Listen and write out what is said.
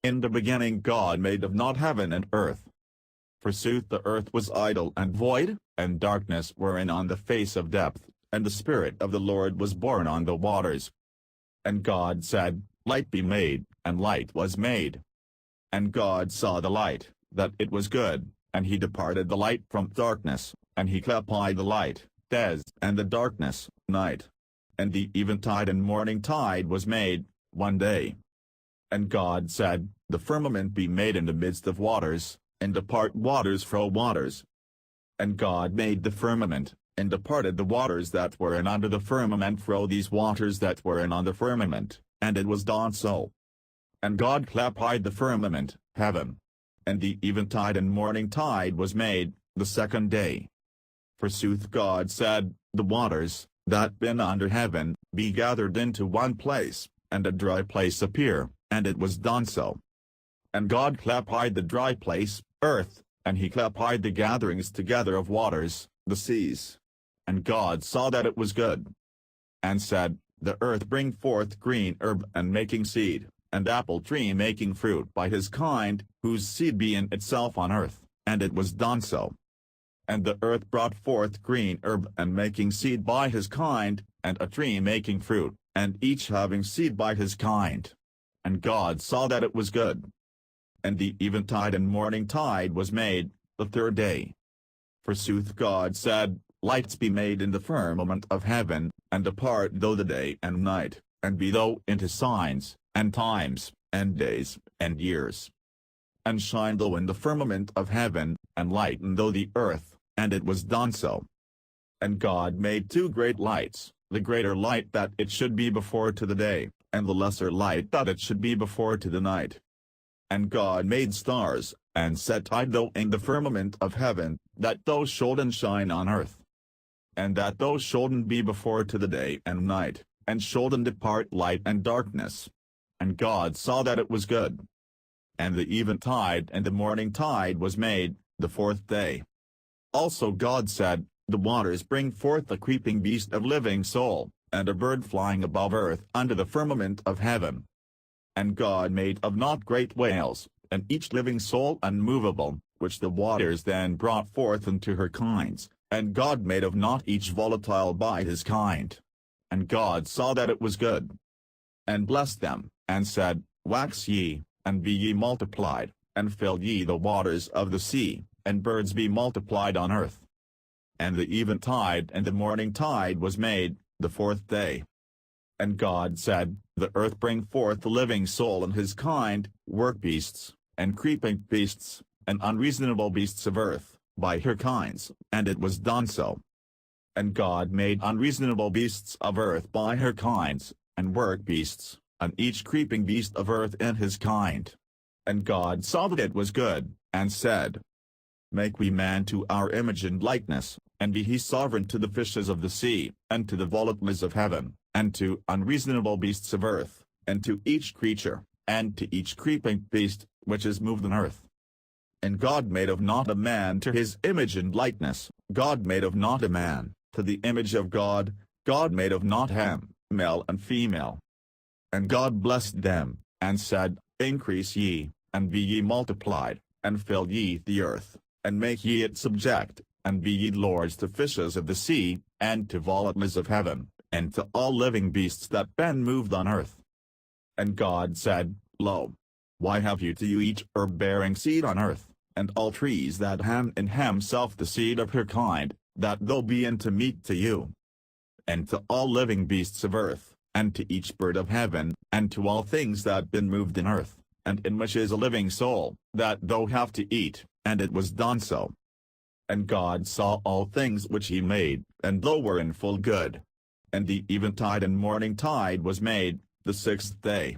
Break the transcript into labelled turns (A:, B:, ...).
A: In the beginning God made of not heaven and earth. Forsooth the earth was idle and void, and darkness wherein on the face of depth, and the Spirit of the Lord was borne on the waters. And God said, Light be made, and light was made. And God saw the light, that it was good, and he departed the light from darkness, and he clapped the light, day, and the darkness, night. And the eventide and morning tide was made, one day. And God said, The firmament be made in the midst of waters, and depart waters fro waters. And God made the firmament, and departed the waters that were in under the firmament fro these waters that were in on the firmament, and it was done so. And God clapped the firmament, heaven. And the eventide and morning tide was made, the second day. Forsooth God said, The waters, that been under heaven, be gathered into one place, and a dry place appear, and it was done so. And God clapped the dry place, earth, and he clapped the gatherings together of waters, the seas. And God saw that it was good. And said, The earth bring forth green herb and making seed, and apple tree making fruit by his kind, whose seed be in itself on earth, and it was done so. And the earth brought forth green herb and making seed by his kind, and a tree making fruit, and each having seed by his kind. And God saw that it was good. And the eventide and morning tide was made, the third day. Forsooth God said, Lights be made in the firmament of heaven, and depart though the day and night, and be thou into signs, and times, and days, and years. And shine thou in the firmament of heaven, and lighten thou the earth, and it was done so. And God made two great lights, the greater light that it should be before to the day, and the lesser light that it should be before to the night. And God made stars, and set thou in the firmament of heaven, that those shoulden shine on earth. And that those shoulden be before to the day and night, and shoulden depart light and darkness. And God saw that it was good. And the eventide and the morning tide was made, the fourth day. Also God said, The waters bring forth a creeping beast of living soul, and a bird flying above earth under the firmament of heaven. And God made of not great whales, and each living soul unmovable, which the waters then brought forth unto her kinds, and God made of not each volatile by his kind. And God saw that it was good. And blessed them, and said, Wax ye, and be ye multiplied, and fill ye the waters of the sea, and birds be multiplied on earth. And the eventide and the morning tide was made, the fourth day. And God said, The earth bring forth the living soul and his kind, work beasts, and creeping beasts, and unreasonable beasts of earth, by her kinds, and it was done so. And God made unreasonable beasts of earth by her kinds, and work beasts, and each creeping beast of earth in his kind. And God saw that it was good, and said, Make we man to our image and likeness, and be he sovereign to the fishes of the sea, and to the volatiles of heaven, and to unreasonable beasts of earth, and to each creature, and to each creeping beast, which is moved on earth. And God made of not a man to his image and likeness, God made of not a man, to the image of God, God made of not him, male and female. And God blessed them, and said, Increase ye, and be ye multiplied, and fill ye the earth, and make ye it subject, and be ye lords to fishes of the sea, and to volatiles of heaven, and to all living beasts that ben moved on earth. And God said, Lo, why have you each herb-bearing seed on earth, and all trees that have in himself the seed of her kind, that thou be unto meat to you, and to all living beasts of earth, and to each bird of heaven, and to all things that been moved in earth, and in which is a living soul, that thou have to eat, and it was done so. And God saw all things which he made, and they were in full good. And the eventide and morning tide was made, the sixth day.